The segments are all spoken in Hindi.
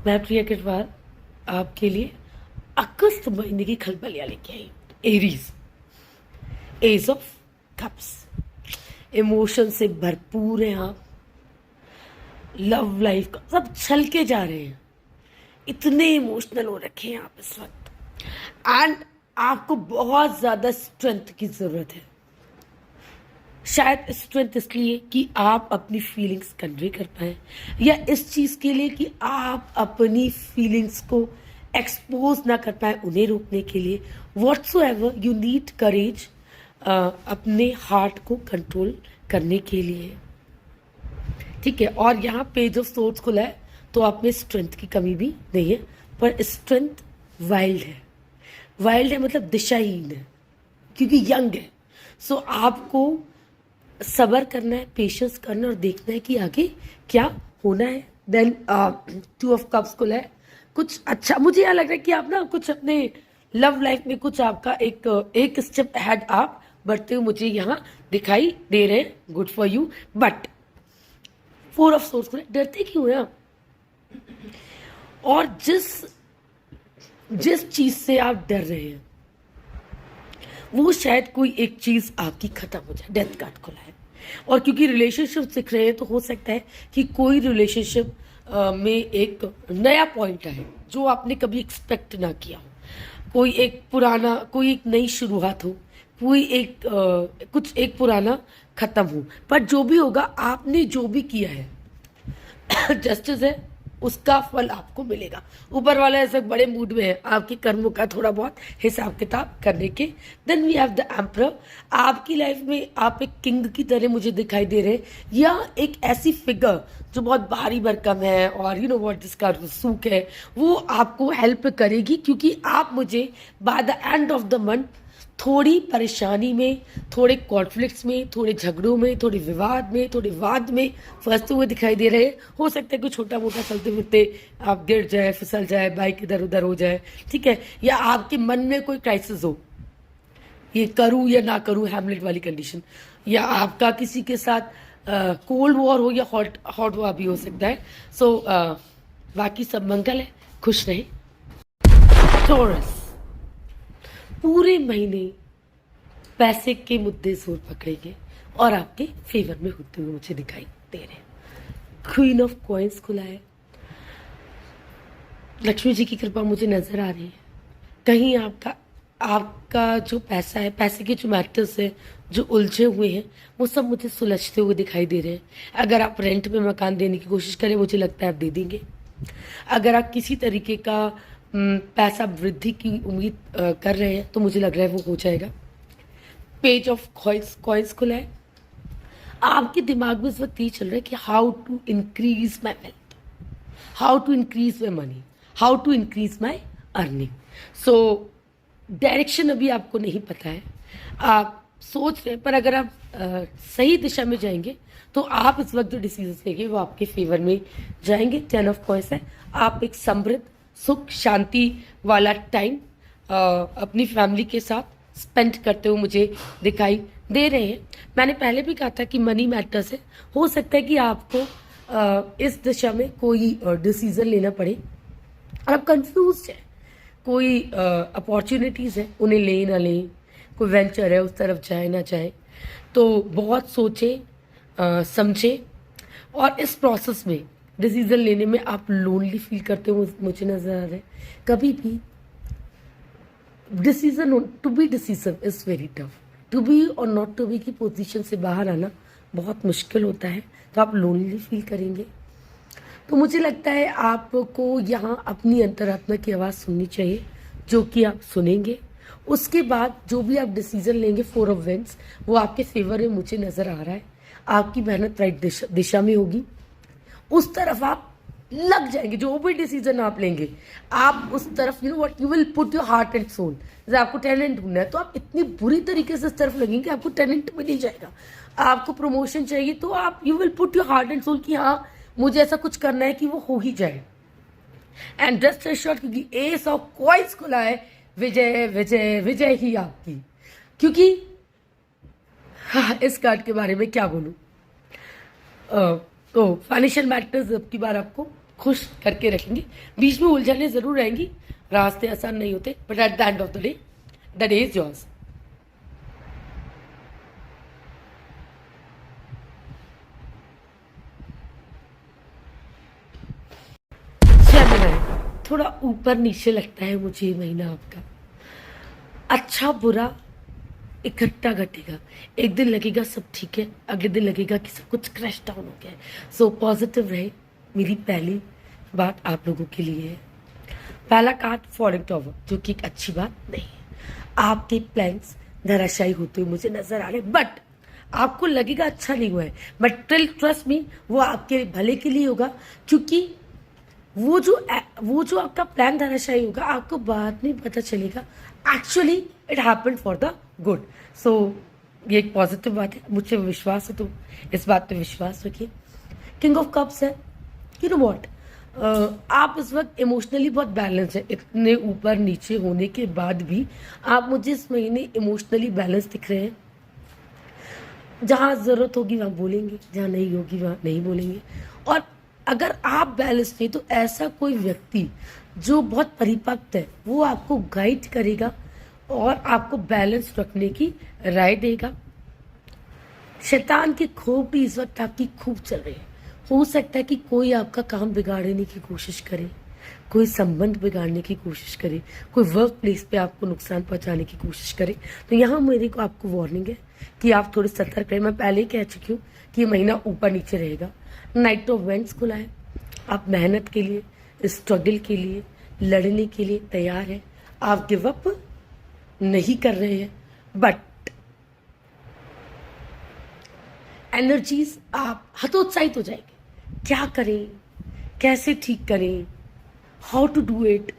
मैं प्रिया किरवार आपके लिए अगस्त महीने की खलबलियां लेके आई। Aries, ace of cups, emotion से भरपूर हैं आप। लव लाइफ का सब छल के जा रहे हैं, इतने इमोशनल हो रखे हैं आप इस वक्त। एंड आपको बहुत ज्यादा स्ट्रेंथ की जरूरत है। शायद स्ट्रेंथ इसलिए कि आप अपनी फीलिंग्स कन्वे कर पाए, या इस चीज के लिए कि आप अपनी फीलिंग्स को एक्सपोज ना कर पाए, उन्हें रोकने के लिए व्हाटसोएवर यू नीड करेज अपने हार्ट को कंट्रोल करने के लिए। ठीक है, और यहाँ पेज ऑफ सोर्ड्स खुला है तो आप में स्ट्रेंथ की कमी भी नहीं है, पर स्ट्रेंथ वाइल्ड है। वाइल्ड है मतलब दिशाहीन है, क्योंकि यंग है। सो आपको सबर करना है, पेशेंस करना है और देखना है कि आगे क्या होना है। देन 2 ऑफ कप्स खुला है। कुछ अच्छा मुझे यहाँ लग रहा है कि आप ना कुछ अपने लव लाइफ में कुछ आपका एक स्टेप अहेड आप बढ़ते हुए मुझे यहाँ दिखाई दे रहे हैं। Good for you. But 4 of source खुला है। डरते क्यों हैं आप? और जिस चीज से आप डर रहे हैं वो शायद कोई एक चीज आपकी खत्म हो जाए। डेथ कार्ड खुला है, और क्योंकि रिलेशनशिप सीख रहे हैं तो हो सकता है कि कोई रिलेशनशिप में एक नया पॉइंट आए जो आपने कभी एक्सपेक्ट ना किया हो। कोई एक नई शुरुआत हो, कोई कुछ एक पुराना खत्म हो। पर जो भी होगा, आपने जो भी किया है जस्टिस है, उसका फल आपको मिलेगा। ऊपर वाला ऐसे बड़े मूड में है आपके कर्मों का थोड़ा बहुत हिसाब किताब करने के। Then we have the emperor. आपकी लाइफ में आप एक किंग की तरह मुझे दिखाई दे रहे हैं, या एक ऐसी फिगर जो बहुत भारी भरकम है और यू नो व्हाट जिसका रसूख है, वो आपको हेल्प करेगी। क्योंकि आप मुझे by the end of the month थोड़ी परेशानी में, थोड़े कॉन्फ्लिक्ट्स में, थोड़े झगड़ों में, थोड़े विवाद में, थोड़े वाद में फंसते हुए दिखाई दे रहे हैं। हो सकता है कि छोटा मोटा चलते फिरते आप गिर जाए, फिसल जाए, बाइक इधर उधर हो जाए, ठीक है, या आपके मन में कोई क्राइसिस हो, ये करूं या ना करूं, हैमलेट वाली कंडीशन, या आपका किसी के साथ कोल्ड वॉर हो या हॉट वॉर भी हो सकता है। सो बाकी सब मंगल है, खुश रहे। टॉरस, पूरे महीने पैसे के मुद्दे जोर पकड़ेंगे और आपके फेवर में होते हुए मुझे दिखाई दे रहे हैं। क्वीन ऑफ कॉइंस खुला है। लक्ष्मी जी की कृपा मुझे नजर आ रही है। कहीं आपका जो पैसा है, पैसे के जो मैटर्स है जो उलझे हुए हैं, वो सब मुझे सुलझते हुए दिखाई दे रहे हैं। अगर आप रेंट में मकान देने की कोशिश करें, मुझे लगता है आप दे देंगे। अगर आप किसी तरीके का पैसा वृद्धि की उम्मीद कर रहे हैं तो मुझे लग रहा है वो हो जाएगा। पेज ऑफ कॉइंस खुला है। आपके दिमाग में इस वक्त ये चल रहा है कि how to increase my wealth, how to increase my money, how to increase my earning. So direction अभी आपको नहीं पता है, आप सोच रहे हैं, पर अगर आप सही दिशा में जाएंगे तो आप इस वक्त जो डिसीजन लेंगे वो आपके फेवर में जाएंगे। 10 ऑफ कॉइंस है। आप एक समृद्ध, सुख, शांति वाला टाइम अपनी फैमिली के साथ स्पेंड करते हुए मुझे दिखाई दे रहे हैं। मैंने पहले भी कहा था कि मनी मैटर्स है। हो सकता है कि आपको इस दिशा में कोई डिसीजन लेना पड़े और आप कंफ्यूज हैं। कोई अपॉर्चुनिटीज़ है, उन्हें लें ना लें, कोई वेंचर है उस तरफ जाए ना जाए, तो बहुत सोचे समझे। और इस प्रोसेस में डिसीजन लेने में आप लोनली फील करते हो मुझे नजर आ रहा है। कभी भी decision, to be decision is very tough. To be और नॉट टू बी की पोजीशन से बाहर आना बहुत मुश्किल होता है, तो आप लोनली फील करेंगे। तो मुझे लगता है आपको यहाँ अपनी अंतरात्मा की आवाज़ सुननी चाहिए, जो कि आप सुनेंगे। उसके बाद जो भी आप डिसीजन लेंगे, 4 ऑफ वेंस, वो आपके फेवर में मुझे नजर आ रहा है। आपकी मेहनत राइट दिशा में होगी, उस तरफ आप लग जाएंगे। जो भी डिसीजन आप लेंगे, आप उस तरफ you know what you will put your heart and soul. जैसे आपको टैलेंट ढूंढना है तो आप इतनी बुरी तरीके से इस तरफ लगेंगे, आपको टैलेंट मिल ही जाएगा। आपको प्रमोशन चाहिए तो आप you will put your heart and soul कि हाँ मुझे ऐसा कुछ करना है कि वो हो ही जाए। एंड जस्ट शॉर्ट, क्योंकि एस ऑफ कॉइंस खुला है, विजय विजय विजय ही आपकी। क्योंकि इस कार्ड के बारे में क्या बोलूं, तो फाइनेंशियल मैटर्स अब की बार आपको खुश करके रखेंगे। बीच में उलझने ज़रूर रहेंगी, रास्ते आसान नहीं होते, but at the end of the day is yours. थोड़ा ऊपर नीचे लगता है मुझे ये महीना आपका। अच्छा बुरा इकट्ठा घटेगा। एक दिन लगेगा सब ठीक है, अगले दिन लगेगा कि सब कुछ क्रैश डाउन हो गया है। सो पॉजिटिव रहे, मेरी पहली बात आप लोगों के लिए है। पहला कार्ड फॉलिंग टॉवर, जो कि एक अच्छी बात नहीं है। आपके प्लान्स धराशायी होते हुए मुझे नजर आ रहे, बट आपको लगेगा अच्छा नहीं हुआ है, बट टिल ट्रस्ट मी, वो आपके भले के लिए होगा। क्योंकि वो जो आपका प्लान धराशायी होगा, आपको बाद में पता चलेगा actually it happened for the good. सो ये एक पॉजिटिव बात है, मुझे विश्वास है, तो इस बात पे विश्वास रखिए। किंग ऑफ कप्स है, यू नो व्हाट, आप इस वक्त इमोशनली बहुत बैलेंस है। इतने ऊपर नीचे होने के बाद भी आप मुझे इस महीने इमोशनली बैलेंस दिख रहे हैं। जहाँ ज़रूरत होगी वहाँ बोलेंगे, जहाँ नहीं होगी वहाँ नहीं बोलेंगे। और अगर आप बैलेंस नहीं, तो ऐसा कोई व्यक्ति जो बहुत परिपक्व है वो आपको गाइड करेगा और आपको बैलेंस रखने की राय देगा। शैतान की खोप भी इस वक्त आपकी खूब चल रही है। हो सकता है कि कोई आपका काम बिगाड़ने की कोशिश करे, कोई संबंध बिगाड़ने की कोशिश करे, कोई वर्क प्लेस पे आपको नुकसान पहुंचाने की कोशिश करे। तो यहाँ मेरे को आपको वार्निंग है कि आप थोड़े सतर्क रहें। मैं पहले ही कह चुकी हूँ कि ये महीना ऊपर नीचे रहेगा। नाइट ऑफ वेंट्स खुला है, आप मेहनत के लिए, स्ट्रगल के लिए, लड़ने के लिए तैयार हैं। आप गिव अप नहीं कर रहे हैं, बट एनर्जीज आप हतोत्साहित हो जाएंगे। क्या करें, कैसे ठीक करें, हाउ टू डू इट।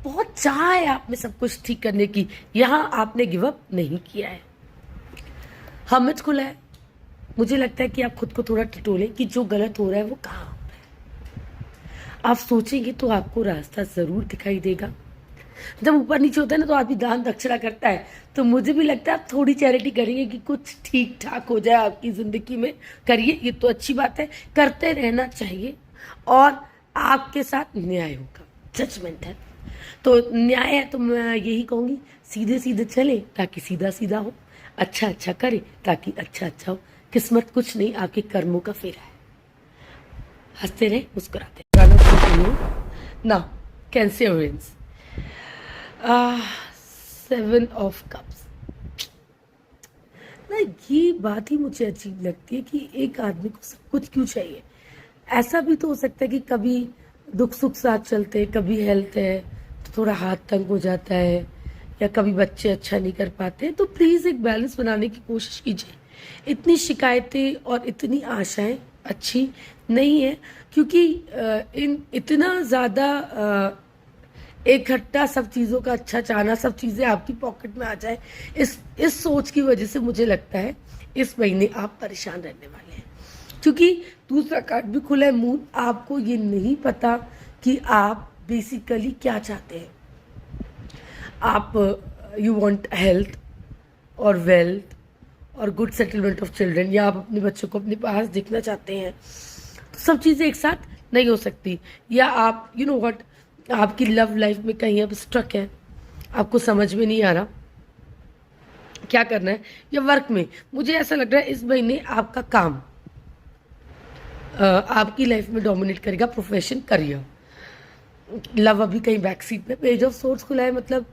बहुत चाह है आप में सब कुछ ठीक करने की, यहाँ आपने गिव अप नहीं किया है। हमें खुला है, मुझे लगता है कि आप खुद को थोड़ा टटोलें कि जो गलत हो रहा है वो कहाँ हो रहा है। आप सोचेंगे तो आपको रास्ता जरूर दिखाई देगा। जब ऊपर नीचे होता है ना, तो आदमी दान दक्षिणा करता है, तो मुझे भी लगता है आप थोड़ी चैरिटी करेंगे कि कुछ ठीक ठाक हो जाए आपकी जिंदगी में। करिए, ये तो अच्छी बात है, करते रहना चाहिए। और आपके साथ न्याय होगा, जजमेंट है तो न्याय है। तो मैं यही कहूंगी, सीधे सीधे चले ताकि सीधा सीधा हो, अच्छा अच्छा करे ताकि अच्छा अच्छा हो। किस्मत कुछ नहीं, आपके कर्मों का फेरा है। हंसते रहे, मुस्कुराते ना। कैंसरियंस, 7 ऑफ कप्स ना, ये बात ही मुझे अजीब लगती है कि एक आदमी को सब कुछ क्यों चाहिए। ऐसा भी तो हो सकता है कि कभी दुख सुख साथ चलते हैं, कभी हेल्थ है तो थोड़ा हाथ तंग हो जाता है, या कभी बच्चे अच्छा नहीं कर पाते। तो प्लीज़ एक बैलेंस बनाने की कोशिश कीजिए। इतनी शिकायतें और इतनी आशाएं अच्छी नहीं है, क्योंकि इतना ज़्यादा इकट्ठा सब चीज़ों का अच्छा चाहना, सब चीज़ें आपकी पॉकेट में आ जाए, इस सोच की वजह से मुझे लगता है इस महीने आप परेशान रहने वाले हैं। क्योंकि दूसरा कार्ड भी खुला है, मून। आपको ये नहीं पता कि आप बेसिकली क्या चाहते हैं। आप यू वांट हेल्थ और वेल्थ और गुड सेटलमेंट ऑफ चिल्ड्रन, या आप अपने बच्चों को अपने पास देखना चाहते हैं। तो सब चीज़ें एक साथ नहीं हो सकती। या आप यू नो व्हाट, आपकी लव लाइफ में कहीं अब स्ट्रक है, आपको समझ में नहीं आ रहा क्या करना है। या वर्क में मुझे ऐसा लग रहा है इस महीने आपका काम आपकी लाइफ में डोमिनेट करेगा, प्रोफेशन, करियर। लव अभी कहीं बैक सीट पे। पेज ऑफ सोर्स खुला है, मतलब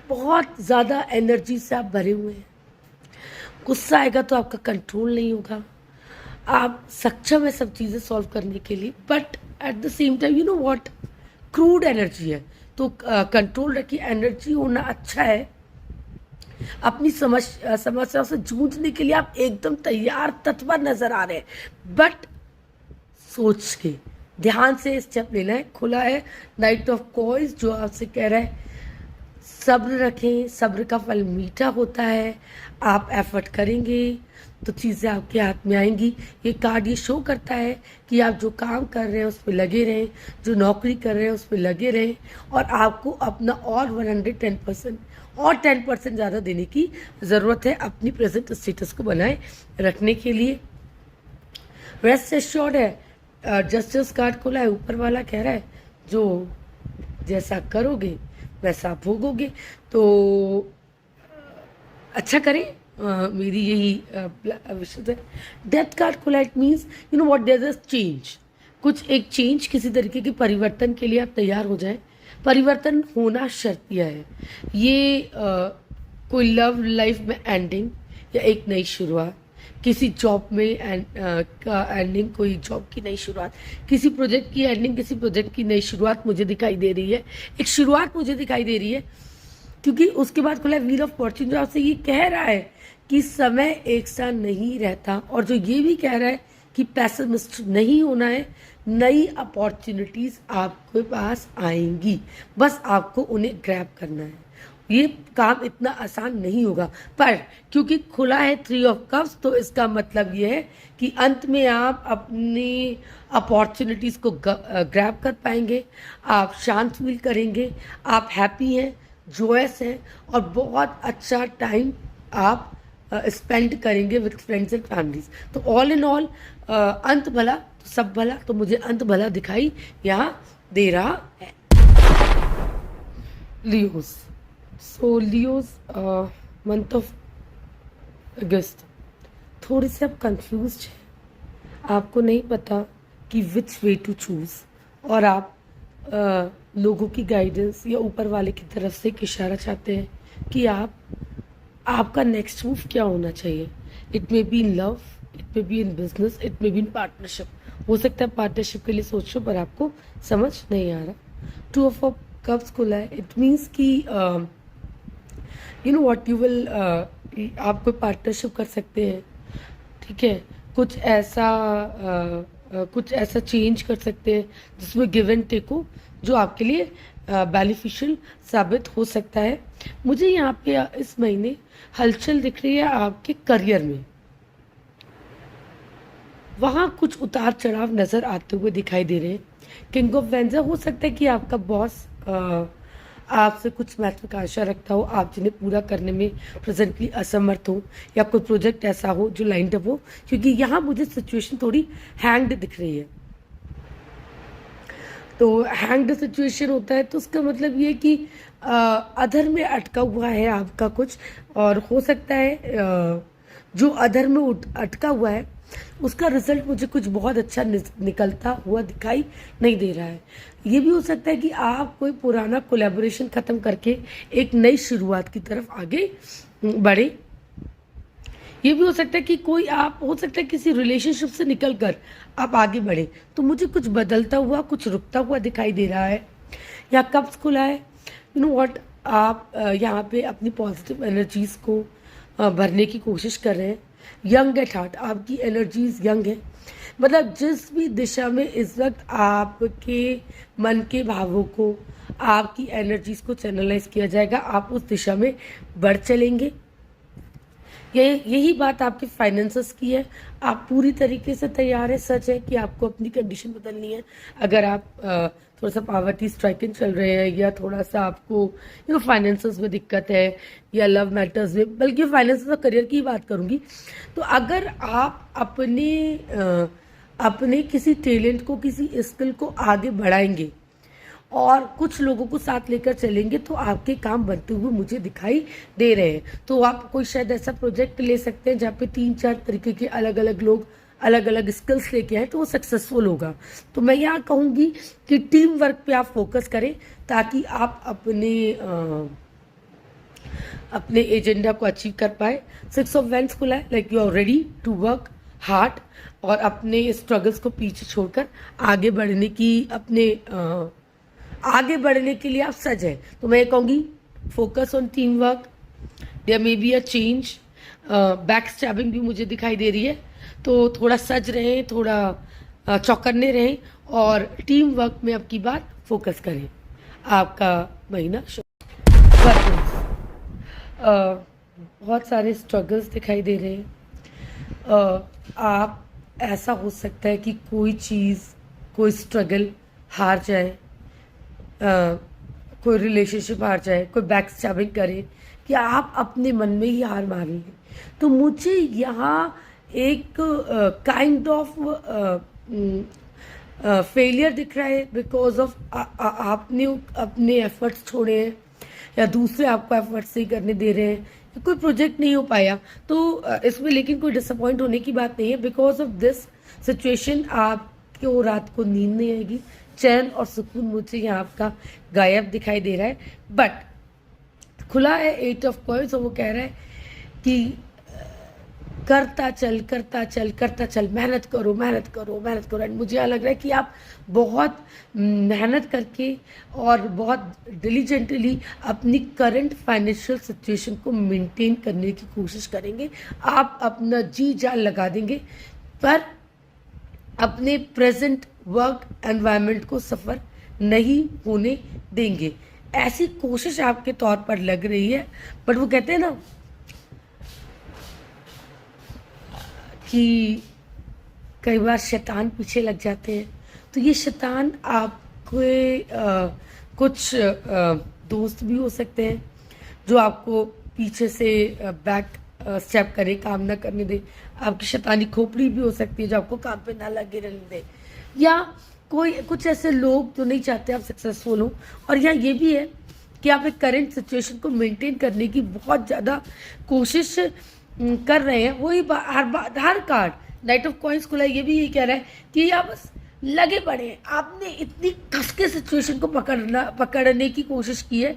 बहुत ज़्यादा एनर्जी से आप भरे हुए हैं। गुस्सा आएगा तो आपका कंट्रोल नहीं होगा। आप सक्षम है सब चीज़ें सॉल्व करने के लिए, but at the same time you know what, crude energy है, तो कंट्रोल रखिए। एनर्जी होना अच्छा है। अपनी समस्याओं से जूझने के लिए आप एकदम तैयार, तत्पर नजर आ रहे हैं, बट सोच के ध्यान से स्टेप लेना है। खुला है नाइट ऑफ कॉइन्स, जो आपसे कह रहा है सब्र रखें, सब्र का फल मीठा होता है। आप एफर्ट करेंगे तो चीज़ें आपके हाथ में आएंगी। ये कार्ड ये शो करता है कि आप जो काम कर रहे हैं उस पर लगे रहें, जो नौकरी कर रहे हैं उस पर लगे रहें, और आपको अपना और 110% और 10% ज़्यादा देने की ज़रूरत है अपनी प्रेजेंट स्टेटस को बनाए रखने के लिए। रेस्ट एश्योर्ड है, जस्टिस कार्ड खोला है, ऊपर वाला कह रहा है जो जैसा करोगे वैसा भोगोगे। तो अच्छा करें, मेरी यही विशेष है। डेथ कार्ड खुला, it means you know what, there is change, कुछ एक चेंज, किसी तरीके के परिवर्तन के लिए आप तैयार हो जाएं। परिवर्तन होना शर्तिया है। ये कोई लव लाइफ में एंडिंग या एक नई शुरुआत, किसी जॉब में का एंडिंग, कोई जॉब की नई शुरुआत, किसी प्रोजेक्ट की एंडिंग, किसी प्रोजेक्ट की नई शुरुआत मुझे दिखाई दे रही है। एक शुरुआत मुझे दिखाई दे रही है, क्योंकि उसके बाद खुला व्हील ऑफ फॉर्च्यून, जो आपसे ये कह रहा है कि समय एक सा नहीं रहता, और जो ये भी कह रहा है कि पैसिमिस्ट नहीं होना है। नई अपॉर्चुनिटीज आपके पास आएंगी, बस आपको उन्हें ग्रैब करना है। ये काम इतना आसान नहीं होगा, पर क्योंकि खुला है 3 ऑफ कप्स, तो इसका मतलब ये है कि अंत में आप अपनी अपॉर्चुनिटीज को ग्रैब कर पाएंगे, आप शांत फील करेंगे, आप हैप्पी हैं, जोयस हैं, और बहुत अच्छा टाइम आप स्पेंड करेंगे विद फ्रेंड्स एंड फैमिलीज। तो ऑल इन ऑल अंत भला तो सब भला, तो मुझे अंत भला दिखाई यहाँ दे रहा है। Leos, so Leos month of अगस्त, थोड़े से आप कंफ्यूज हैं, आपको नहीं पता कि विच वे टू चूज, और आप लोगों की गाइडेंस या ऊपर वाले की तरफ से एक इशारा चाहते हैं कि आपका नेक्स्ट मूव क्या होना चाहिए। It may be in love, it may be in business, it may be in partnership. हो सकता है पार्टनरशिप के लिए सोचो पर आपको समझ नहीं आ रहा। 2 ऑफ कप्स खुला है, इट मीन्स कि you know what you will, आप कोई पार्टनरशिप कर सकते हैं, ठीक है, कुछ ऐसा चेंज कर सकते हैं जिसमें गिव एंड टेक हो, जो आपके लिए बेनिफिशियल साबित हो सकता है। मुझे यहाँ पे इस महीने हलचल दिख रही है आपके करियर में, वहाँ कुछ उतार चढ़ाव नजर आते हुए दिखाई दे रहे हैं। किंग ऑफ वेंजर, हो सकता है कि आपका बॉस आपसे कुछ महत्वाकांक्षा रखता हो, आप जिन्हें पूरा करने में प्रेजेंटली असमर्थ हो, या कोई प्रोजेक्ट ऐसा हो जो लाइंड अप हो, क्योंकि यहाँ मुझे सिचुएशन थोड़ी हैंग्ड दिख रही है। तो हैंग्ड सिचुएशन होता है तो उसका मतलब ये कि अधर में अटका हुआ है आपका कुछ, और हो सकता है जो अधर में अटका हुआ है उसका रिजल्ट मुझे कुछ बहुत अच्छा निकलता हुआ दिखाई नहीं दे रहा है। ये भी हो सकता है कि आप कोई पुराना कोलैबोरेशन खत्म करके एक नई शुरुआत की तरफ आगे बढ़े। ये भी हो सकता है कि कोई आप, हो सकता है किसी रिलेशनशिप से निकल कर आप आगे बढ़े। तो मुझे कुछ बदलता हुआ, कुछ रुकता हुआ दिखाई दे रहा है। यहाँ कप्स खुला है, यू नो व्हाट, आप यहाँ पे अपनी पॉजिटिव एनर्जीज को भरने की कोशिश कर रहे हैं। यंग एट हार्ट, आपकी एनर्जीज यंग है, मतलब जिस भी दिशा में इस वक्त आपके मन के भावों को, आपकी एनर्जीज को चैनलाइज किया जाएगा, आप उस दिशा में बढ़ चलेंगे। यही बात आपके फाइनेंसेस की है, आप पूरी तरीके से तैयार है। सच है कि आपको अपनी कंडीशन बदलनी है। अगर आप थोड़ा सा पावर्टी स्ट्राइकिंग चल रहे हैं, या थोड़ा सा आपको यू नो फाइनेंसेस में दिक्कत है, या लव मैटर्स में, बल्कि फाइनेंसेस और करियर की बात करूंगी, तो अगर आप अपने किसी टैलेंट को, किसी स्किल को आगे बढ़ाएंगे और कुछ लोगों को साथ लेकर चलेंगे, तो आपके काम बनते हुए मुझे दिखाई दे रहे हैं। तो आप कोई शायद ऐसा प्रोजेक्ट ले सकते हैं जहाँ पे 3-4 तरीके के अलग अलग लोग अलग अलग स्किल्स लेके आए, तो वो सक्सेसफुल होगा। तो मैं यहाँ कहूँगी कि टीम वर्क पे आप फोकस करें, ताकि आप अपने एजेंडा को अचीव कर पाए। 6 ऑफ वेंस खुला है, like you are ready to work hard, और अपने स्ट्रगल्स को पीछे छोड़कर आगे बढ़ने के लिए आप सज हैं। तो मैं कहूँगी focus on team work, there may be a change. Back stabbing भी मुझे दिखाई दे रही है, तो थोड़ा सज रहें, थोड़ा चौकन्ने रहें, और टीम वर्क में अब की बार फोकस करें। आपका महीना बहुत सारे स्ट्रगल्स दिखाई दे रहे हैं। आप, ऐसा हो सकता है कि कोई चीज़, कोई स्ट्रगल हार जाए, कोई रिलेशनशिप हार जाए, कोई बैक स्टैबिंग करे, कि आप अपने मन में ही हार मारेंगे। तो मुझे यहाँ एक काइंड ऑफ फेलियर दिख रहा है बिकॉज ऑफ आपने अपने एफर्ट्स छोड़े हैं या दूसरे आपको एफर्ट्स नहीं करने दे रहे हैं या कोई प्रोजेक्ट नहीं हो पाया तो इसमें लेकिन कोई डिसअपॉइंट होने की बात नहीं है। बिकॉज ऑफ दिस सिचुएशन आपको रात को नींद नहीं आएगी, चैन और सुकून मुझे यहाँ आपका गायब दिखाई दे रहा है। बट खुला है 8 ऑफ कॉइंस और वो कह रहा है कि करता चल करता चल करता चल, मेहनत करो मेहनत करो मेहनत करो। एंड मुझे लग रहा है कि आप बहुत मेहनत करके और बहुत डिलीजेंटली अपनी करंट फाइनेंशियल सिचुएशन को मेंटेन करने की कोशिश करेंगे। आप अपना जी जान लगा देंगे पर अपने प्रेजेंट वर्क एनवायरनमेंट को सफ़र नहीं होने देंगे, ऐसी कोशिश आपके तौर पर लग रही है। बट वो कहते हैं ना कि कई बार शैतान पीछे लग जाते हैं, तो ये शैतान आपके कुछ दोस्त भी हो सकते हैं जो आपको पीछे से बैक स्टेप करे, काम ना करने दे। आपकी शैतानी खोपड़ी भी हो सकती है जो आपको काम पे ना लगे रहने दे, या कोई कुछ ऐसे लोग जो नहीं चाहते आप सक्सेसफुल हो। और यहाँ ये भी है कि आप एक करंट सिचुएशन को मेंटेन करने की बहुत ज़्यादा कोशिश कर रहे हैं। वही हर कार्ड नाइट ऑफ कॉइंस खुला, ये भी यही कह रहा है कि आप बस लगे पड़े हैं। आपने इतनी कस के सिचुएशन को पकड़ने की कोशिश की है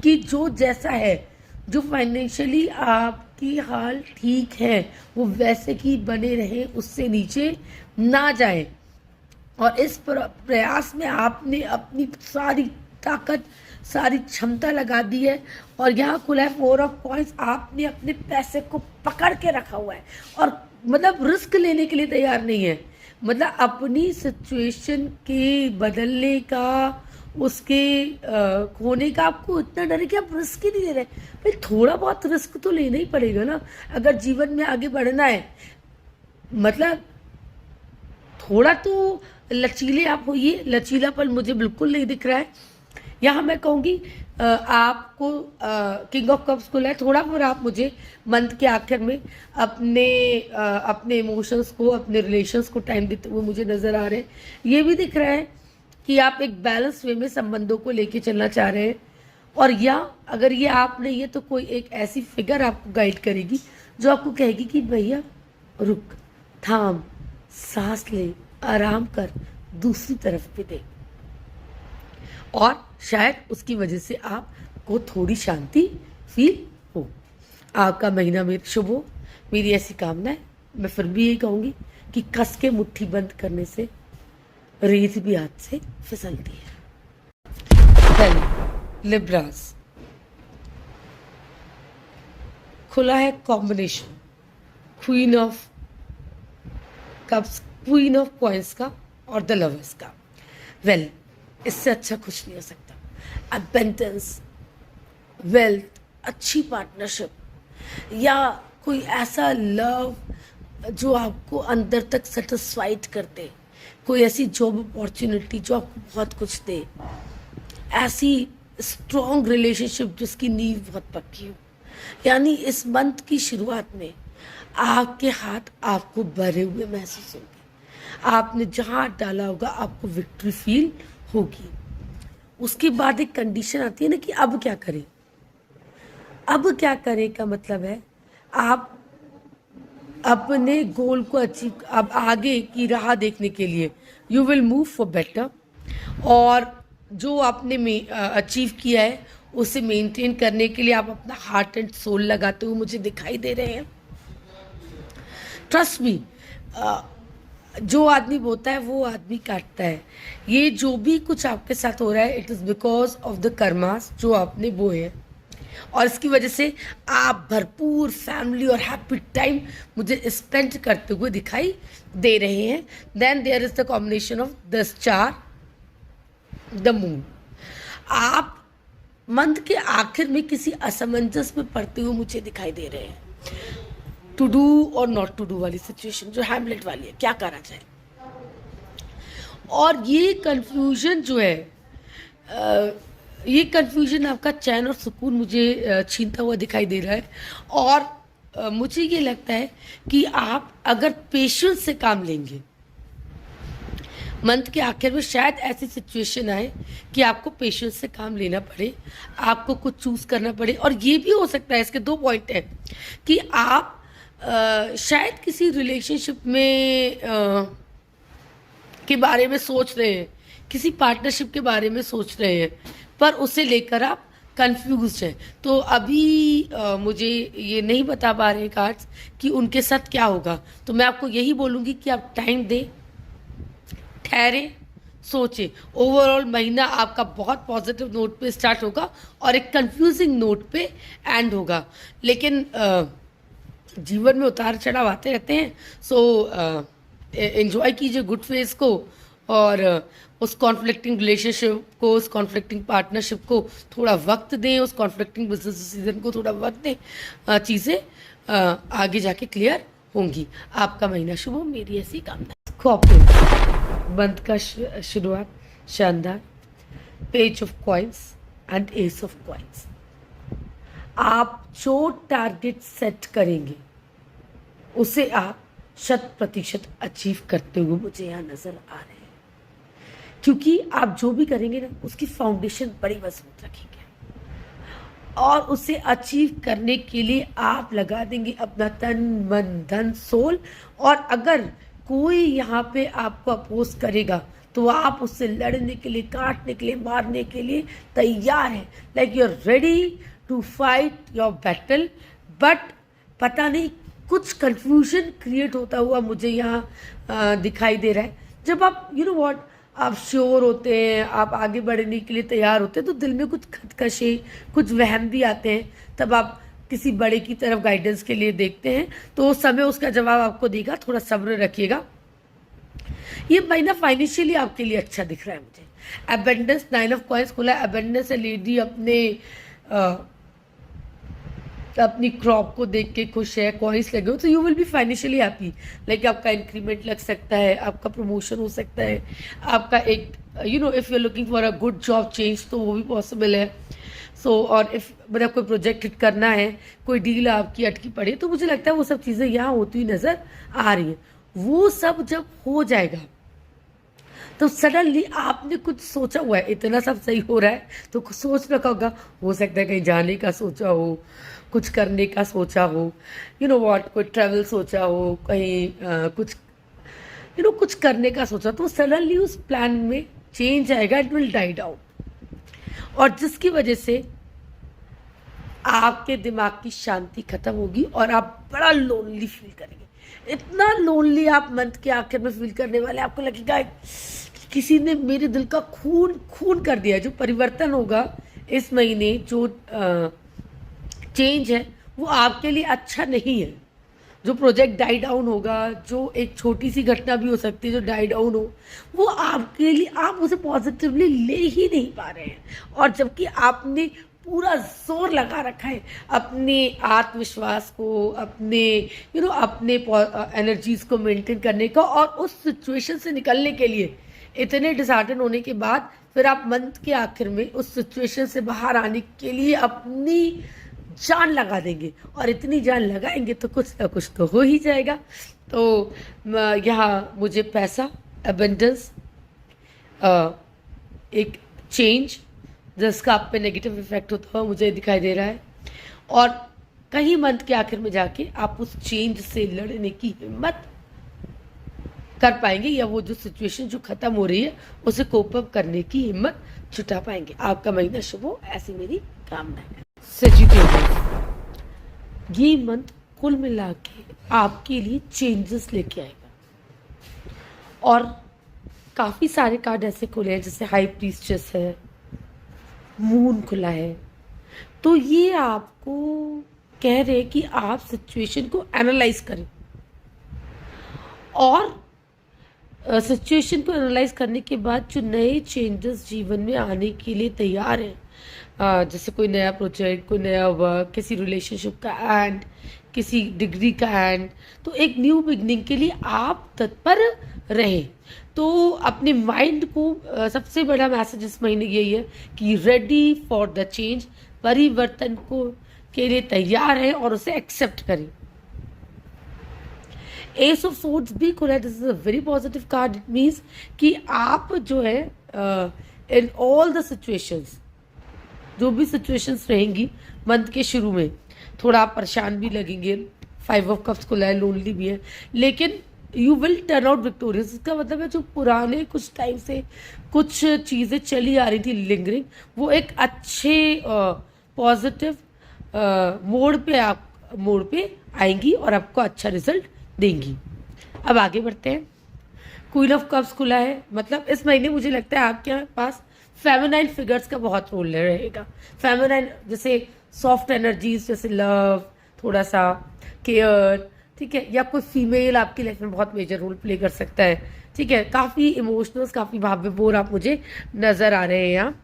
कि जो जैसा है, जो फाइनेंशियली आपकी हाल ठीक है वो वैसे ही बने रहे, उससे नीचे ना जाए। और इस प्रयास में आपने अपनी सारी ताकत सारी क्षमता लगा दी है। और यहाँ खुला है 4 ऑफ कॉइंस, आपने अपने पैसे को पकड़ के रखा हुआ है और मतलब रिस्क लेने के लिए तैयार नहीं है। मतलब अपनी सिचुएशन के बदलने का, उसके खोने का आपको इतना डर है कि आप रिस्क ही नहीं ले रहे। भाई थोड़ा बहुत रिस्क तो लेना ही पड़ेगा ना अगर जीवन में आगे बढ़ना है। मतलब थोड़ा तो लचीले आप होइए, लचीलापन मुझे बिल्कुल नहीं दिख रहा है। यहाँ मैं कहूँगी आपको किंग ऑफ कप्स खुला है, थोड़ा पर आप मुझे मंथ के आखिर में अपने इमोशंस को, अपने रिलेशंस को टाइम देते हुए मुझे नज़र आ रहे हैं। ये भी दिख रहा है कि आप एक बैलेंस वे में संबंधों को लेके चलना चाह रहे हैं। और या अगर ये आप नहीं है तो कोई एक ऐसी फिगर आपको गाइड करेगी जो आपको कहेगी कि भैया रुक, थाम, सांस ले, आराम कर, दूसरी तरफ भी देख। और शायद उसकी वजह से आपको थोड़ी शांति फील हो। आपका महीना मेरे शुभ हो, मेरी ऐसी कामना है। मैं फिर भी यही कहूँगी कि कस के मुट्ठी बंद करने से रेत भी हाथ से फिसलती है। लिब्रास खुला है combination queen of cups, queen of coins का और द लवर्स का। वेल इससे अच्छा कुछ नहीं हो सकता। अबंडेंस, वेल्थ, अच्छी पार्टनरशिप या कोई ऐसा लव जो आपको अंदर तक सेटिस्फाइड कर दे, कोई ऐसी जॉब अपॉर्चुनिटी जो आपको बहुत कुछ दे, ऐसी स्ट्रॉन्ग रिलेशनशिप जिसकी नींव बहुत पक्की हो। यानी इस मंथ की शुरुआत में आपके हाथ आपको भरे हुए महसूस होंगे। आपने जहाँ हाथ डाला होगा आपको विक्ट्री फील होगी। उसके बाद एक कंडीशन आती है ना कि अब क्या करें। अब क्या करें का मतलब है आप अपने गोल को अचीव, अब आगे की राह देखने के लिए you will move for better. और जो आपने अचीव किया है उसे मेंटेन करने के लिए आप अपना हार्ट एंड सोल लगाते हुए मुझे दिखाई दे रहे हैं। ट्रस्ट मी, जो आदमी बोता है वो आदमी काटता है। ये जो भी कुछ आपके साथ हो रहा है it is because of the karmas जो आपने बोए हैं, और इसकी वजह से आप भरपूर फैमिली और हैप्पी टाइम मुझे स्पेंड करते हुए दिखाई दे रहे हैं। Then there is the combination of the star, the moon. आप मंथ के आखिर में किसी असमंजस में पड़ते हुए मुझे दिखाई दे रहे हैं। टू डू और नॉट टू डू वाली सिचुएशन जो हैमलेट वाली है, क्या करा जाए। और ये कंफ्यूजन जो है, ये कंफ्यूजन आपका चैन और सुकून मुझे छीनता हुआ दिखाई दे रहा है। और मुझे ये लगता है कि आप अगर पेशेंस से काम लेंगे, मंथ के आखिर में शायद ऐसी सिचुएशन आए कि आपको पेशेंस से काम लेना पड़े, आपको कुछ चूज़ करना पड़े। और ये भी हो सकता है, इसके 2 पॉइंट हैं कि आप शायद किसी रिलेशनशिप में के बारे में सोच रहे हैं, किसी पार्टनरशिप के बारे में सोच रहे हैं, पर उसे लेकर आप कंफ्यूज्ड हैं। तो अभी मुझे ये नहीं बता पा रहे कार्ड्स कि उनके साथ क्या होगा। तो मैं आपको यही बोलूँगी कि आप टाइम दें, ठहरे, सोचें। ओवरऑल महीना आपका बहुत पॉजिटिव नोट पे स्टार्ट होगा और एक कंफ्यूजिंग नोट पे एंड होगा। लेकिन जीवन में उतार चढ़ाव आते रहते हैं, सो एंजॉय कीजिए गुड फेज को, और उस कॉन्फ्लिक्टिंग रिलेशनशिप को, उस कॉन्फ्लिक्टिंग पार्टनरशिप को थोड़ा वक्त दें, उस कॉन्फ्लिक्टिंग बिजनेस डिसीजन को थोड़ा वक्त दें। चीज़ें आगे जाके क्लियर होंगी। आपका महीना शुभ हो, मेरी ऐसी कामना। स्कॉर्पियो, मंथ का शुरुआत शानदार, page of coins and S of coins. आप जो टारगेट सेट करेंगे उसे आप 100% अचीव करते हुए मुझे यहाँ नजर आ रहे हैं, क्योंकि आप जो भी करेंगे ना उसकी फाउंडेशन बड़ी मजबूत रखेंगे और उसे अचीव करने के लिए आप लगा देंगे अपना तन मन धन सोल। और अगर कोई यहाँ पे आपको अपोज करेगा तो आप उससे लड़ने के लिए, काटने के लिए, मारने के लिए तैयार हैं। Like you are ready to fight your battle. But पता नहीं कुछ कंफ्यूजन क्रिएट होता हुआ मुझे यहाँ दिखाई दे रहा है। जब आप यू नो व्हाट, आप श्योर होते हैं, आप आगे बढ़ने के लिए तैयार होते हैं, तो दिल में कुछ खदकशे, कुछ वहम भी आते हैं। तब आप किसी बड़े की तरफ गाइडेंस के लिए देखते हैं, तो उस समय उसका जवाब आपको देगा। थोड़ा सब्र रखिएगा। ये महीना फाइनेंशियली आपके लिए अच्छा दिख रहा है मुझे। अबेंडेंस, 9 ऑफ कॉइन्स खुला है। अबेंडेंस है, लेडी अपनी क्रॉप को देख के खुश है, कॉइन्स लगे हो, तो you will be financially happy. Like आपका इंक्रीमेंट लग सकता है, आपका प्रमोशन हो सकता है, आपका एक you know if you are looking for a good job change तो वो भी पॉसिबल है। सो और इफ़ मतलब कोई प्रोजेक्ट हिट करना है, कोई डील आपकी अटकी पड़ी, तो मुझे लगता है वो सब चीज़ें यहाँ होती हुई नज़र आ रही हैं। वो सब जब हो जाएगा तो सडनली आपने कुछ सोचा हुआ है, इतना सब सही हो रहा है तो कुछ सोच रखा होगा, हो सकता है कहीं जाने का सोचा हो, कुछ करने का सोचा हो, यू नो व्हाट, कोई ट्रैवल सोचा हो, कहीं कुछ यू नो कुछ करने का सोचा, तो सडनली उस प्लान में चेंज आएगा, इट विल डाई डाउन। और जिसकी वजह से आपके दिमाग की शांति खत्म होगी और आप बड़ा लोनली फील करेंगे। इतना लोनली आप मंथ के आखिर में फील करने वाले, आपको लगेगा किसी ने मेरे दिल का खून खून कर दिया। जो परिवर्तन होगा इस महीने, जो चेंज है वो आपके लिए अच्छा नहीं है। जो प्रोजेक्ट डाई डाउन होगा, जो एक छोटी सी घटना भी हो सकती है जो डाई डाउन हो, वो आपके लिए, आप उसे पॉजिटिवली ले ही नहीं पा रहे हैं। और जबकि आपने पूरा जोर लगा रखा है अपने आत्मविश्वास को, अपने यू नो अपने एनर्जीज को मेंटेन करने का, और उस सिचुएशन से निकलने के लिए इतने डिसहार्टन होने के बाद फिर आप मंथ के आखिर में उस सिचुएशन से बाहर आने के लिए अपनी जान लगा देंगे। और इतनी जान लगाएंगे तो कुछ ना कुछ तो हो ही जाएगा। तो यहाँ मुझे पैसा, एबंडेंस, एक चेंज जिसका आप पे नेगेटिव इफेक्ट होता हुआ मुझे दिखाई दे रहा है। और कहीं मंथ के आखिर में जाके आप उस चेंज से लड़ने की हिम्मत कर पाएंगे, या वो जो सिचुएशन जो खत्म हो रही है उसे कोप अप करने की हिम्मत जुटा पाएंगे। आपका महीना शुभ हो, ऐसी मेरी कामना है। सजिटेरियस, ये मंथ कुल मिला के आपके लिए चेंजेस लेके आएगा। और काफ़ी सारे कार्ड ऐसे खुले हैं, जैसे हाई प्रीस्टेस है, मून खुला है। तो ये आपको कह रहे हैं कि आप सिचुएशन को एनालाइज करें, और सिचुएशन को एनालाइज करने के बाद जो नए चेंजेस जीवन में आने के लिए तैयार हैं, जैसे कोई नया प्रोजेक्ट, कोई नया वर्क, किसी रिलेशनशिप का एंड, किसी डिग्री का एंड, तो एक न्यू बिगनिंग के लिए आप तत्पर रहें। तो अपने माइंड को सबसे बड़ा मैसेज इस महीने यही है कि रेडी फॉर द चेंज, परिवर्तन को के लिए तैयार है और उसे एक्सेप्ट करें। एस ऑफ सोर्ड्स भी खुला है, this is a very positive card. It means कि आप जो है इन ऑल द सिचुएशंस, जो भी सिचुएशंस रहेंगी मंथ के शुरू में, थोड़ा आप परेशान भी लगेंगे। 5 ऑफ कप्स खुला है, लोनली भी है, लेकिन you will turn out victorious. इसका मतलब है जो पुराने कुछ टाइम से कुछ चीज़ें चली आ रही थी लिंगरिंग, वो एक अच्छे पॉजिटिव मोड़ पे आएंगी और आपको अच्छा रिजल्ट देंगी। अब आगे बढ़ते हैं। क्वीन ऑफ कप्स खुला है, मतलब इस महीने मुझे लगता है आपके पास फेमिनाइन फिगर्स का बहुत रोल रहेगा। फेमिनाइन जैसे सॉफ्ट एनर्जीज, जैसे लव, थोड़ा सा केयर, ठीक है, या कोई फीमेल आपकी लाइफ में बहुत मेजर रोल प्ले कर सकता है, ठीक है। काफ़ी इमोशनल्स, काफ़ी भावविभोर आप मुझे नज़र आ रहे हैं यहाँ।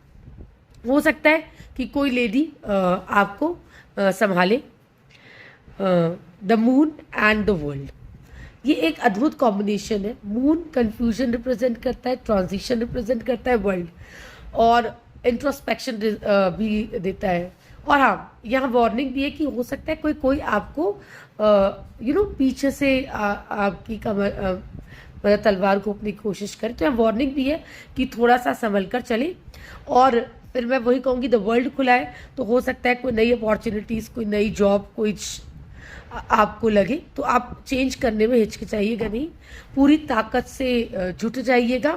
हो सकता है कि कोई लेडी आपको संभाले। The moon and the world, ये एक अद्भुत कॉम्बिनेशन है। मून कंफ्यूजन रिप्रेजेंट करता है, ट्रांजिशन रिप्रेजेंट करता है वर्ल्ड, और इंट्रोस्पेक्शन भी देता है। और हाँ, यहाँ वार्निंग भी है कि हो सकता है कोई आपको पीछे से आपकी कमर मतलब तलवार को अपनी कोशिश करे। तो यहाँ वार्निंग भी है कि थोड़ा सा संभल कर चले। और फिर मैं वही कहूँगी, द वर्ल्ड खुला है, तो हो सकता है कोई नई अपॉर्चुनिटीज़, कोई नई जॉब, कोई आपको लगे तो आप चेंज करने में हिचकिचाइएगा नहीं, पूरी ताकत से जुट जाइएगा,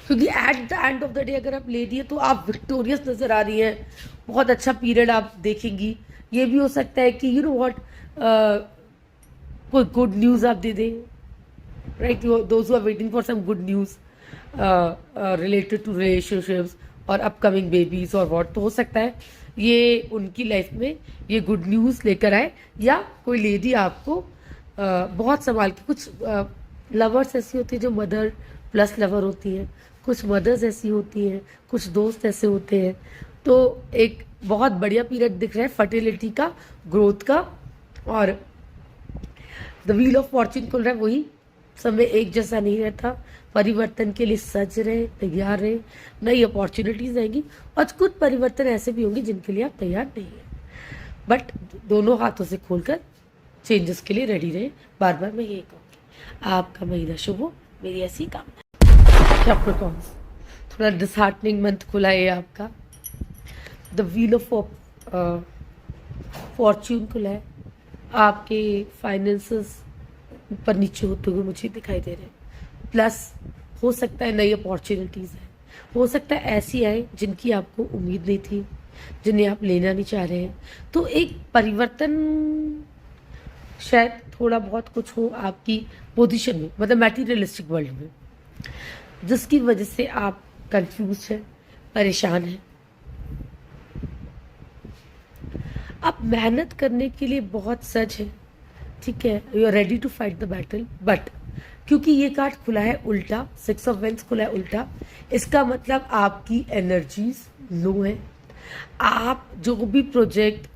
क्योंकि at the end of the day अगर आप लेडी है तो आप विक्टोरियस नज़र आ रही हैं। बहुत अच्छा पीरियड आप देखेंगी। ये भी हो सकता है कि व्हाट कोई गुड न्यूज़ आप दे दें, right, those who are waiting for some good news related to relationships और अपकमिंग बेबीज और व्हाट, तो हो सकता है ये उनकी लाइफ में ये गुड न्यूज़ लेकर आए। या कोई लेडी आपको बहुत संभाल के, कुछ लवर्स ऐसी होती है जो मदर प्लस लवर होती हैं, कुछ मदर्स ऐसी होती हैं, कुछ दोस्त ऐसे होते हैं। तो एक बहुत बढ़िया पीरियड दिख रहा है फर्टिलिटी का, ग्रोथ का। और द व्हील ऑफ फॉर्च्यून खुल रहा है, वही समय एक जैसा नहीं रहता, परिवर्तन के लिए सज रहे, तैयार रहे, नई अपॉर्चुनिटीज आएंगी। और कुछ परिवर्तन ऐसे भी होंगे जिनके लिए आप तैयार नहीं हैं, बट दोनों हाथों से खोलकर चेंजेस के लिए रेडी रहे। बार बार मैं यही कहूँगी, आपका महीना शुभ हो, मेरी ऐसी कामना। कैप्रिकॉर्न्स, थोड़ा डिसहार्टनिंग मंथ खुला है आपका। द व्हील ऑफ फॉर्च्यून खुला है, आपके फाइनेंसेस ऊपर नीचे होते हुए मुझे दिखाई दे रहे हैं। प्लस हो सकता है नई अपॉर्चुनिटीज़ है, हो सकता है ऐसी आए जिनकी आपको उम्मीद नहीं थी, जिन्हें आप लेना नहीं चाह रहे हैं। तो एक परिवर्तन शायद थोड़ा बहुत कुछ हो आपकी पोजीशन में, मतलब मैटीरियलिस्टिक वर्ल्ड में, जिसकी वजह से आप कंफ्यूज हैं, परेशान हैं। आप मेहनत करने के लिए बहुत सच है, ठीक है, you are ready to fight the battle, but क्योंकि ये कार्ड खुला है उल्टा, 6 ऑफ वेंस खुला है उल्टा, इसका मतलब आपकी एनर्जीज लो है। आप जो भी प्रोजेक्ट,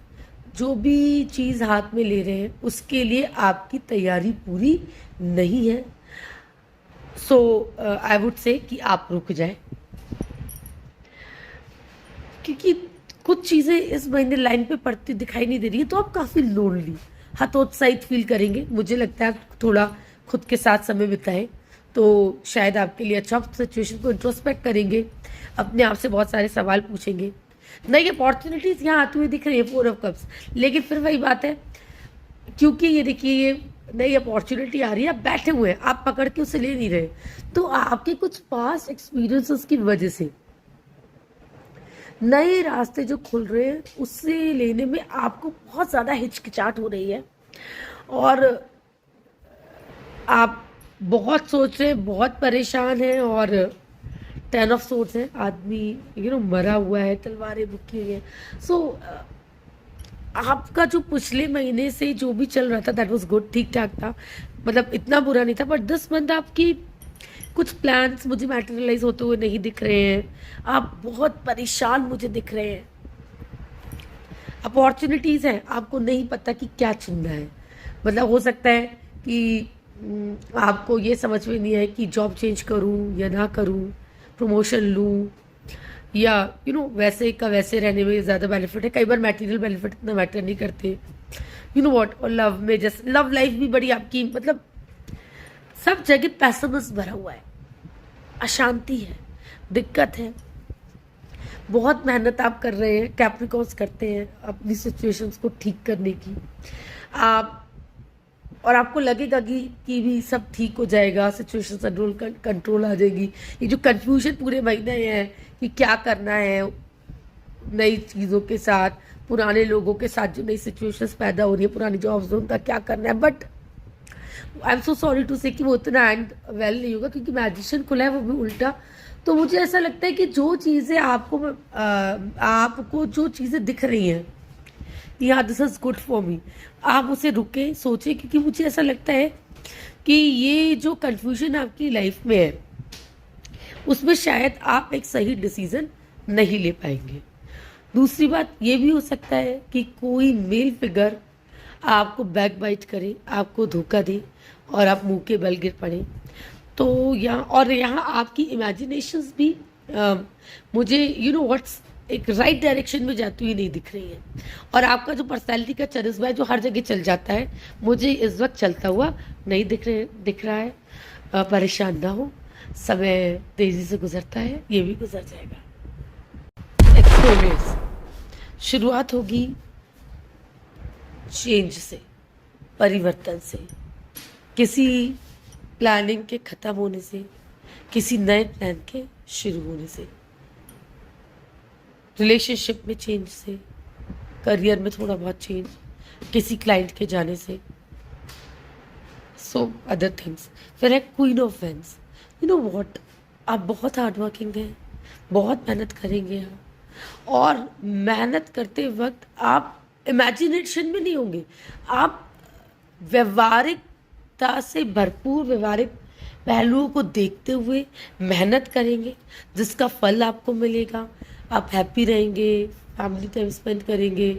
जो भी चीज़ हाथ में ले रहे हैं, उसके लिए आपकी तैयारी पूरी नहीं है। सो आई वुड से कि आप रुक जाए, क्योंकि कुछ चीज़ें इस महीने लाइन पे पड़ती दिखाई नहीं दे रही है, तो आप काफ़ी लोनली, हतोत्साहित फील करेंगे। मुझे लगता है आप थोड़ा खुद के साथ समय बिताएं तो शायद आपके लिए अच्छा। सिचुएशन को इंट्रोस्पेक्ट करेंगे, अपने आप से बहुत सारे सवाल पूछेंगे। नई अपॉर्चुनिटीज़ यहाँ आती हुई दिख रही है 4 ऑफ कप्स, लेकिन फिर वही बात है, क्योंकि ये देखिए ये नई अपॉर्चुनिटी आ रही है, आप बैठे हुए हैं, आप पकड़ के उसे ले नहीं रहे, तो आपके कुछ पास्ट एक्सपीरियंसेस की वजह से नए रास्ते जो खुल रहे हैं उससे लेने में आपको बहुत ज़्यादा हिचकिचाहट हो रही है। और आप बहुत सोच रहे हैं, बहुत परेशान हैं। और 10 ऑफ सोर्ड्स है, आदमी मरा हुआ है, तलवारें बुकी हुई हैं। सो आपका जो पिछले महीने से जो भी चल रहा था दैट वाज गुड, ठीक ठाक था, मतलब इतना बुरा नहीं था। बट दिस मंथ आपकी कुछ प्लान्स मुझे मैटेरियलाइज होते हुए नहीं दिख रहे हैं, आप बहुत परेशान मुझे दिख रहे हैं। अपॉर्चुनिटीज़ हैं, आपको नहीं पता कि क्या चुनना है। मतलब हो सकता है कि आपको ये समझ में नहीं है कि जॉब चेंज करूं या ना करूं, प्रमोशन लूं, या वैसे का वैसे रहने में ज़्यादा बेनिफिट है। कई बार मैटेरियल बेनिफिट इतना मैटर नहीं करते, यू नो व्हाट, और लव में जैसे लव लाइफ भी बड़ी आपकी, मतलब सब जगह पैसिमिस भरा हुआ है, अशांति है, दिक्कत है। बहुत मेहनत आप कर रहे हैं, कैप्रिकॉर्न्स करते हैं अपनी सिचुएशंस को ठीक करने की आप, और आपको लगेगा कि भी सब ठीक हो जाएगा, सिचुएशन कंट्रोल आ जाएगी। ये जो कंफ्यूजन पूरे महीने है कि क्या करना है नई चीज़ों के साथ, पुराने लोगों के साथ जो नई सिचुएशंस पैदा हो रही है, पुरानी जॉब्स में उनका क्या करना है, but I am so sorry to say कि वो इतना एंड वेल नहीं होगा, क्योंकि मैजिशियन खुला है वो भी उल्टा। तो मुझे ऐसा लगता है कि जो चीज़ें आपको जो चीज़ें दिख रही हैं, या this is good for me, आप उसे रुके सोचें, क्योंकि मुझे ऐसा लगता है कि ये जो कन्फ्यूजन आपकी लाइफ में है उसमें शायद आप एक सही डिसीज़न नहीं ले पाएंगे। दूसरी बात ये भी हो सकता है कि कोई मेल फिगर आपको बैक बाइट करे, आपको धोखा दे और आप मुंह के बल गिर पड़े। तो यहाँ आपकी इमेजिनेशंस भी मुझे यू नो व्हाट्स एक राइट डायरेक्शन में जाती हुई नहीं दिख रही है। और आपका जो पर्सनैलिटी का चरिस्मा है जो हर जगह चल जाता है, मुझे इस वक्त चलता हुआ नहीं दिख रहा है। परेशान ना हो, समय तेज़ी से गुजरता है, ये भी गुजर जाएगा। एक्सपीरियंस शुरुआत होगी चेंज से, परिवर्तन से, किसी प्लानिंग के ख़त्म होने से, किसी नए प्लान के शुरू होने से, रिलेशनशिप में चेंज से, करियर में थोड़ा बहुत चेंज, किसी क्लाइंट के जाने से, सो अदर थिंग्स। फिर है queen of wands. You know what, आप बहुत हार्ड वर्किंग हैं, बहुत मेहनत करेंगे आप, और मेहनत करते वक्त आप इमेजिनेशन में नहीं होंगे, आप व्यवहारिकता से भरपूर व्यवहारिक पहलुओं को देखते हुए मेहनत करेंगे, जिसका फल आपको मिलेगा। आप हैप्पी रहेंगे, फैमिली टाइम स्पेंड करेंगे,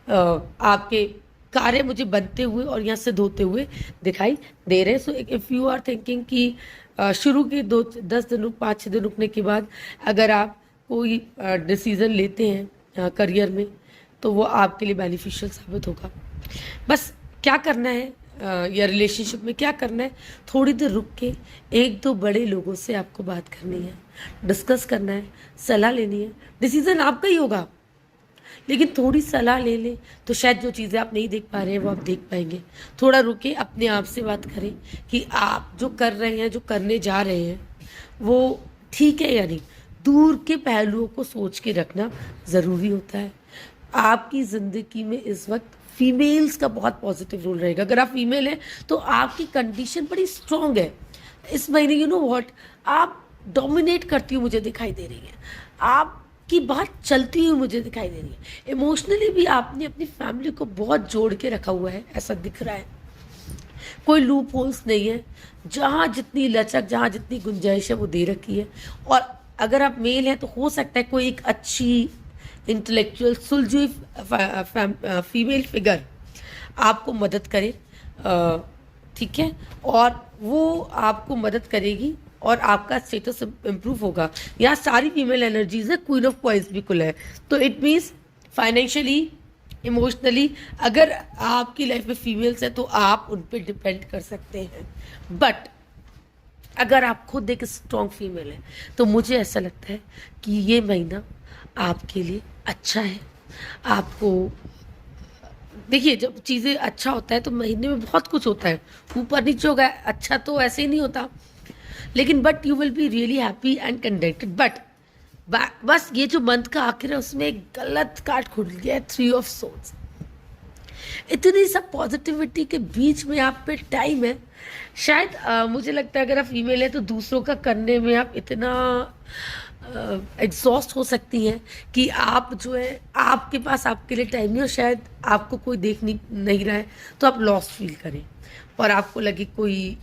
आपके कार्य मुझे बनते हुए और यहाँ से धोते हुए दिखाई दे रहे हैं। So if you are thinking कि शुरू के 10 दिन 5-6 दिन रुकने के बाद अगर आप कोई डिसीज़न लेते हैं करियर में, तो वो आपके लिए बेनिफिशियल साबित होगा। बस क्या करना है या रिलेशनशिप में क्या करना है, थोड़ी देर रुक के 1-2 बड़े लोगों से आपको बात करनी है, डिस्कस करना है, सलाह लेनी है। डिसीज़न आपका ही होगा, लेकिन थोड़ी सलाह ले लें तो शायद जो चीज़ें आप नहीं देख पा रहे हैं वो आप देख पाएंगे। थोड़ा रुके, अपने आप से बात करें कि आप जो कर रहे हैं, जो करने जा रहे हैं, वो ठीक है या नहीं। दूर के पहलुओं को सोच के रखना ज़रूरी होता है। आपकी ज़िंदगी में इस वक्त फीमेल्स का बहुत पॉजिटिव रोल रहेगा। अगर आप फीमेल हैं तो आपकी कंडीशन बड़ी स्ट्रॉन्ग है इस महीने। यू नो व्हाट, आप डोमिनेट करती हुई मुझे दिखाई दे रही है, आपकी बात चलती हुई मुझे दिखाई दे रही है। इमोशनली भी आपने अपनी फैमिली को बहुत जोड़ के रखा हुआ है, ऐसा दिख रहा है। कोई लूप होल्स नहीं है, जहाँ जितनी लचक, जहाँ जितनी गुंजाइश है वो दे रखी है। और अगर आप मेल हैं तो हो सकता है कोई एक अच्छी इंटेलेक्चुअल सुलझी फीमेल फिगर आपको मदद करे, ठीक है, और वो आपको मदद करेगी और आपका स्टेटस इम्प्रूव होगा। यहाँ सारी फीमेल एनर्जीज है, क्वीन ऑफ कॉइंस भी खुला है, तो इट मीन्स फाइनेंशियली, इमोशनली अगर आपकी लाइफ में फीमेल्स हैं तो आप उन पर डिपेंड कर सकते हैं। बट अगर आप खुद एक स्ट्रॉन्ग फीमेल हैं तो मुझे ऐसा लगता है कि ये महीना आपके लिए अच्छा है। आपको देखिए, जब चीज़ें अच्छा होता है तो महीने में बहुत कुछ होता है, ऊपर नीचे होगा, अच्छा तो ऐसे ही नहीं होता, लेकिन but you will be really happy and contented. But बस ये जो मंथ का आखिर है उसमें एक गलत कार्ड खुल गया है, 3 ऑफ सोर्ड्स। इतनी सब पॉजिटिविटी के बीच में आप पे टाइम है, शायद मुझे लगता है अगर आप फीमेल है तो दूसरों का करने में आप इतना एग्जॉस्ट हो सकती हैं कि आप जो है, आपके पास आपके लिए टाइम नहीं, और शायद आपको कोई देख नहीं रहा है तो आप लॉस्ट फील करें और आपको लगे कोई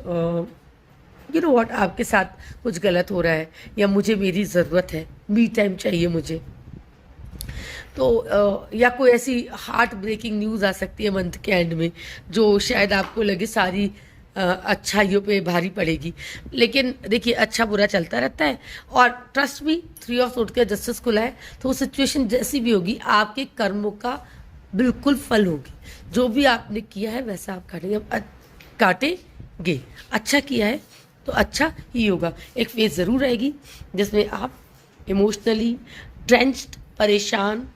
यू नो व्हाट, आपके साथ कुछ गलत हो रहा है, या मुझे मेरी ज़रूरत है, मी टाइम चाहिए मुझे। तो या कोई ऐसी हार्ट ब्रेकिंग न्यूज़ आ सकती है मंथ के एंड में जो शायद आपको लगे सारी अच्छाइयों पे भारी पड़ेगी। लेकिन देखिए, अच्छा बुरा चलता रहता है, और ट्रस्ट भी 3 ऑफ सोर्ड्स का जस्टिस खुला है, तो वो सिचुएशन जैसी भी होगी आपके कर्मों का बिल्कुल फल होगी। जो भी आपने किया है वैसा आप काटेंगे। अच्छा किया है तो अच्छा ही होगा। एक फेज ज़रूर आएगी जिसमें आप इमोशनली ट्रेंच्ड, परेशान,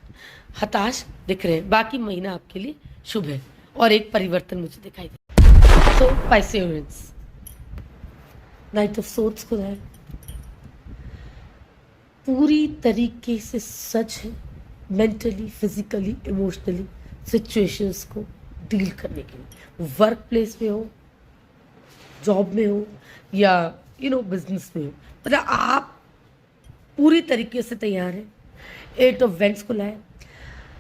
हताश दिख रहे हैं। बाकी महीना आपके लिए शुभ है और एक परिवर्तन मुझे दिखाई दे। सो पाइसेरियंस, नाइट ऑफ सोर्ड्स खुला है, पूरी तरीके से सच है। मेंटली, फिजिकली, इमोशनली सिचुएशंस को डील करने के लिए, वर्क प्लेस में हो, जॉब में हो या बिजनेस में हो, मतलब आप पूरी तरीके से तैयार हैं। 8 ऑफ वेंट्स खुला है,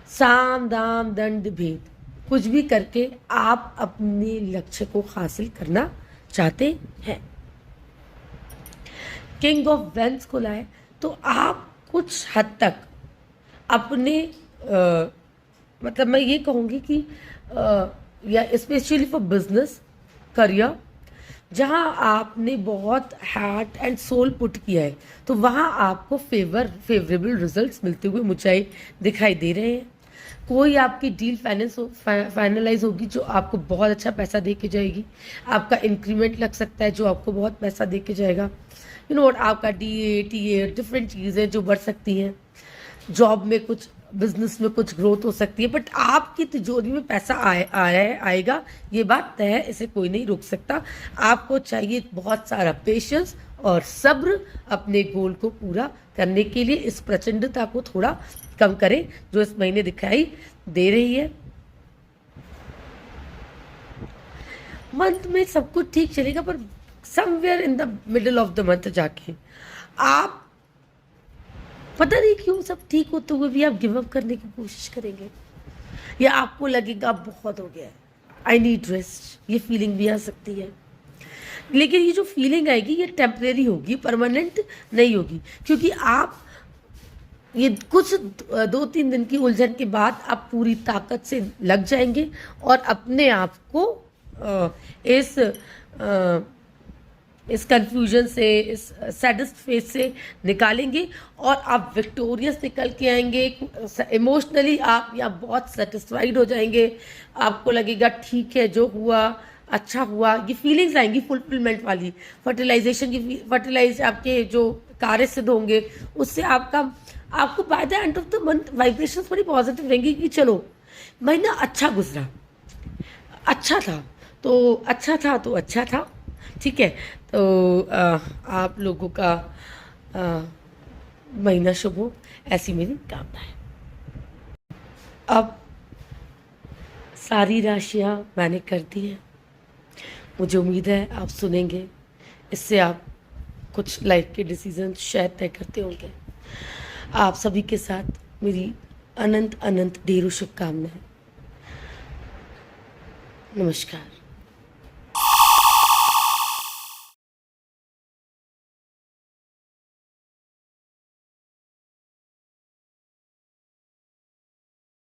साम दाम दंड भेद, कुछ भी करके आप अपने लक्ष्य को हासिल करना चाहते हैं। किंग ऑफ वेंट्स खुला है, तो आप कुछ हद तक अपने मतलब मैं ये कहूँगी कि या स्पेशली फॉर बिजनेस, करियर, जहाँ आपने बहुत हार्ट एंड सोल पुट किया है, तो वहाँ आपको फेवरेबल रिजल्ट्स मिलते हुए मुझे दिखाई दे रहे हैं। कोई आपकी डील फाइनलाइज होगी जो आपको बहुत अच्छा पैसा दे के जाएगी। आपका इंक्रीमेंट लग सकता है जो आपको बहुत पैसा दे के जाएगा। और आपका DA TA डिफरेंट चीज़ें जो बढ़ सकती हैं। जॉब में कुछ, बिजनेस में कुछ ग्रोथ हो सकती है, बट आपकी तिजोरी में पैसा आएगा, ये बात तय है, इसे कोई नहीं रोक सकता। आपको चाहिए बहुत सारा पेशेंस और सब्र अपने गोल को पूरा करने के लिए। इस प्रचंडता को थोड़ा कम करें जो इस महीने दिखाई दे रही है। मंथ में सब कुछ ठीक चलेगा, पर somewhere in the middle of the month जाके आप पता नहीं क्यों सब ठीक होते हुए भी आप गिव अप करने की कोशिश करेंगे, या आपको लगेगा बहुत हो गया है, आई नीड रेस्ट, ये फीलिंग भी आ सकती है। लेकिन ये जो फीलिंग आएगी ये टेम्परेरी होगी, परमानेंट नहीं होगी, क्योंकि आप ये कुछ 2-3 दिन की उलझन के बाद आप पूरी ताकत से लग जाएंगे और अपने आप को इस कंफ्यूजन से, इस सैडेस्ट फेज से निकालेंगे और आप विक्टोरियस निकल के आएंगे। इमोशनली आप यहाँ बहुत सेटिस्फाइड हो जाएंगे, आपको लगेगा ठीक है जो हुआ अच्छा हुआ, ये फीलिंग्स आएंगी फुलफिलमेंट वाली। फर्टिलाइज आपके जो कार्य सिद्ध होंगे उससे आपको by the end of the month vibrations बड़ी पॉजिटिव रहेंगी कि चलो महीना अच्छा गुजरा, अच्छा था तो अच्छा था, ठीक है। तो आप लोगों का महीना शुभ हो, ऐसी मेरी कामना है। अब सारी राशियां मैंने कर दी हैं, मुझे उम्मीद है आप सुनेंगे, इससे आप कुछ लाइफ के डिसीजन शायद तय करते होंगे। आप सभी के साथ मेरी अनंत अनंत ढेरों शुभकामनाएं। नमस्कार।